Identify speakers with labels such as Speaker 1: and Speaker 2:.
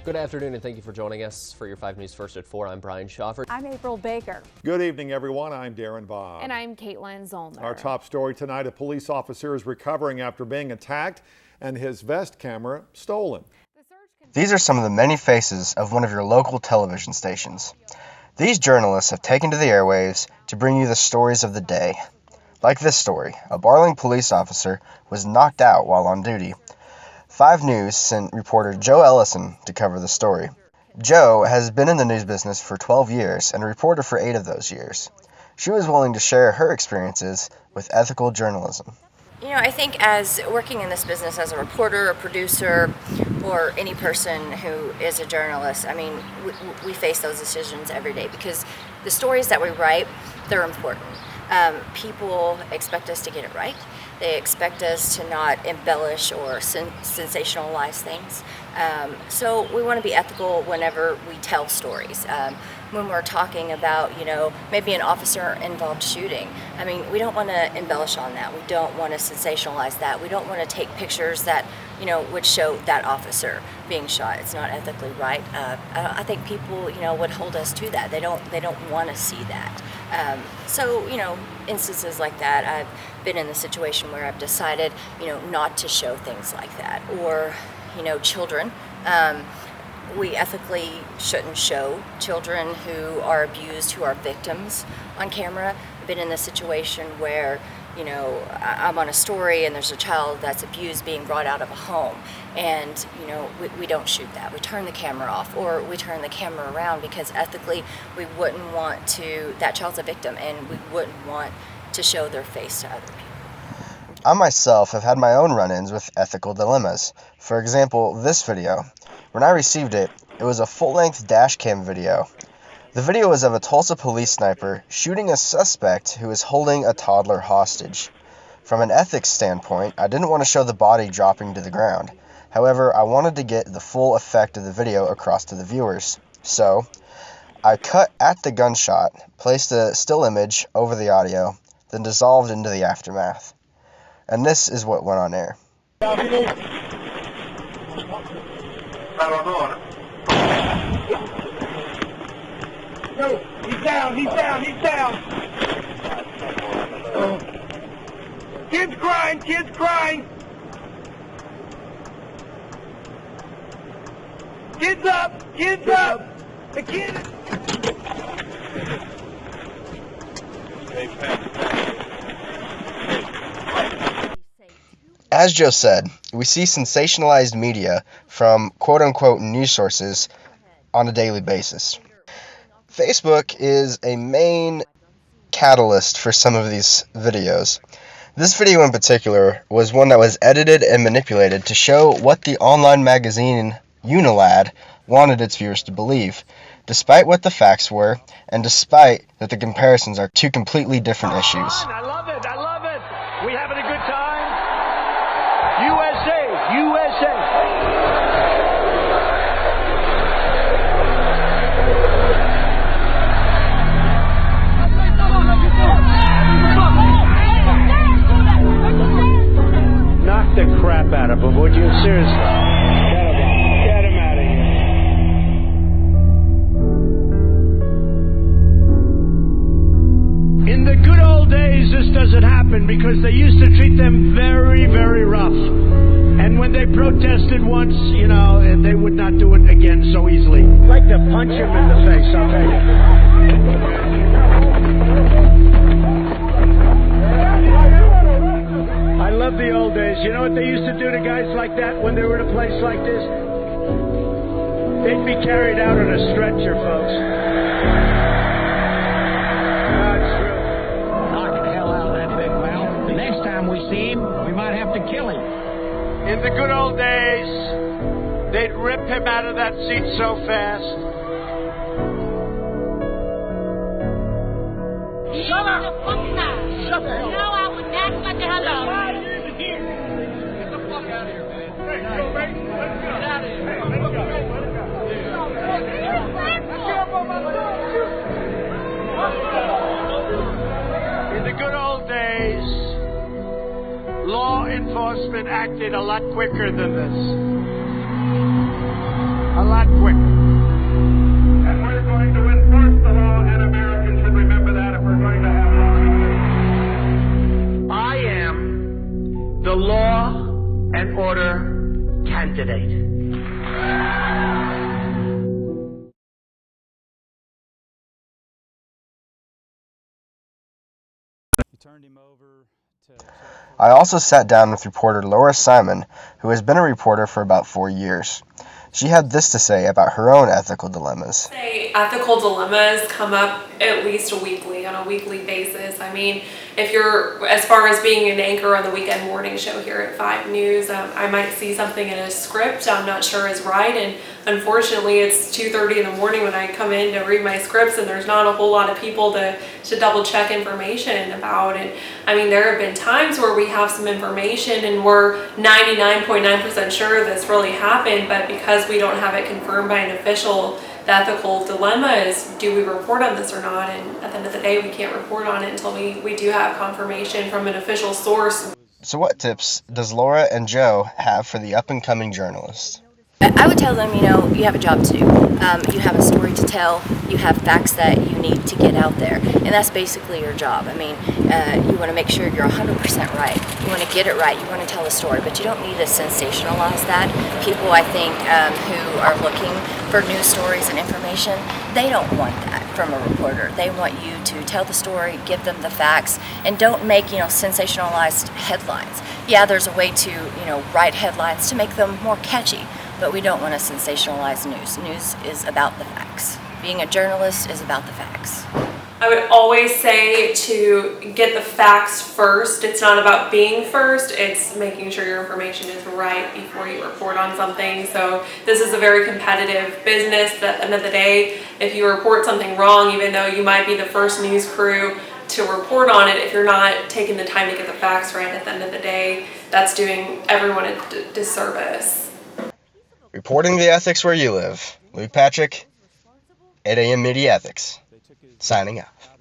Speaker 1: Good afternoon, and thank you for joining us for your 5 News First at 4. I'm Brian Schaffer.
Speaker 2: I'm April Baker.
Speaker 3: Good evening, everyone. I'm Darren Bob.
Speaker 2: And I'm Caitlin Zollner.
Speaker 3: Our top story tonight, a police officer is recovering after being attacked and his vest camera stolen.
Speaker 4: These are some of the many faces of one of your local television stations. These journalists have taken to the airwaves to bring you the stories of the day. Like this story, a Barling police officer was knocked out while on duty. 5 News sent reporter Joe Ellison to cover the story. Joe has been in the news business for 12 years and a reporter for 8 of those years. She was willing to share her experiences with ethical journalism.
Speaker 5: You know, I think as working in this business as a reporter, a producer, or any person who is a journalist, I mean, we face those decisions every day because the stories that we write, they're important. People expect us to get it right. They expect us to not embellish or sensationalize things. So we want to be ethical whenever we tell stories. When we're talking about, you know, maybe an officer-involved shooting, I mean, we don't want to embellish on that. We don't want to sensationalize that. We don't want to take pictures that, you know, would show that officer being shot. It's not ethically right. I think people, you know, would hold us to that. They don't want to see that. So, you know, instances like that, I've been in the situation where I've decided, you know, not to show things like that. Or, you know, children. We ethically shouldn't show children who are abused, who are victims on camera. I've been in the situation where, you know, I'm on a story and there's a child that's abused being brought out of a home. And, you know, we don't shoot that. We turn the camera off or we turn the camera around because ethically we wouldn't want to, that child's a victim and we wouldn't want to show their face to other people.
Speaker 4: I myself have had my own run-ins with ethical dilemmas. For example, this video. When I received it, it was a full-length dash cam video. The video was of a Tulsa police sniper shooting a suspect who was holding a toddler hostage. From an ethics standpoint, I didn't want to show the body dropping to the ground. However, I wanted to get the full effect of the video across to the viewers. So, I cut at the gunshot, placed a still image over the audio, then dissolved into the aftermath. And this is what went on air.
Speaker 6: No, he's down. Kids crying. Kids up. The kid.
Speaker 4: As Joe said, we see sensationalized media from quote-unquote news sources on a daily basis. Facebook is a main catalyst for some of these videos. This video in particular was one that was edited and manipulated to show what the online magazine Unilad wanted its viewers to believe, despite what the facts were, and despite that the comparisons are two completely different issues.
Speaker 6: I love it. We having a good time? USA. Knock the crap out of him, would you? Seriously. Get him out of here. In the good old days, this doesn't happen because they used to treat them very, very rough. And when they protested once, you know, they would not do it again so easily. I'd like to punch him in the face, I'll tell you. I love the old days. You know what they used to do to guys like that when they were in a place like this? They'd be carried out on a stretcher, folks. That's true.
Speaker 7: Knock the hell out of that big well. The next time we see him, we might have to kill him.
Speaker 6: In the good old days, they'd rip him out of that seat so fast.
Speaker 8: Shut up! Shut the hell up! No, I would not shut the hell up. Get the fuck out of here, man. Hey, go, man. Let's get out of here. Let's go.
Speaker 6: In the good old days, law enforcement acted a lot quicker than this. a lot quicker.
Speaker 8: And we're going to enforce the law, and Americans should remember that if we're going to have law.
Speaker 6: I am the law and order candidate.
Speaker 4: I also sat down with reporter Laura Simon, who has been a reporter for about 4 years. She had this to say about her own ethical dilemmas.
Speaker 9: Ethical dilemmas come up at least on a weekly basis. I mean, if you're, as far as being an anchor on the weekend morning show here at 5 News, I might see something in a script I'm not sure is right, and unfortunately it's 2:30 in the morning when I come in to read my scripts, and there's not a whole lot of people to double check information about. And I mean, there have been times where we have some information and we're 99.9% sure this really happened, but because we don't have it confirmed by an official, the ethical dilemma is, do we report on this or not? And at the end of the day, we can't report on it until we do have confirmation from an official source.
Speaker 4: So what tips does Laura and Joe have for the up-and-coming journalist?
Speaker 5: I would tell them, you have a job to do. You have a story to tell. You have facts that you need to get out there. And that's basically your job. I mean, you want to make sure you're 100% right. You want to get it right. You want to tell the story. But you don't need to sensationalize that. People, I think, who are looking for news stories and information, they don't want that from a reporter. They want you to tell the story, give them the facts, and don't make, sensationalized headlines. Yeah, there's a way to, write headlines to make them more catchy. But we don't want to sensationalize news. News is about the facts. Being a journalist is about the facts.
Speaker 9: I would always say to get the facts first. It's not about being first, it's making sure your information is right before you report on something. So this is a very competitive business. At the end of the day, if you report something wrong, even though you might be the first news crew to report on it, if you're not taking the time to get the facts right at the end of the day, that's doing everyone a disservice.
Speaker 4: Reporting the ethics where you live, Luke Patrick, 8 a.m. Media Ethics, signing off.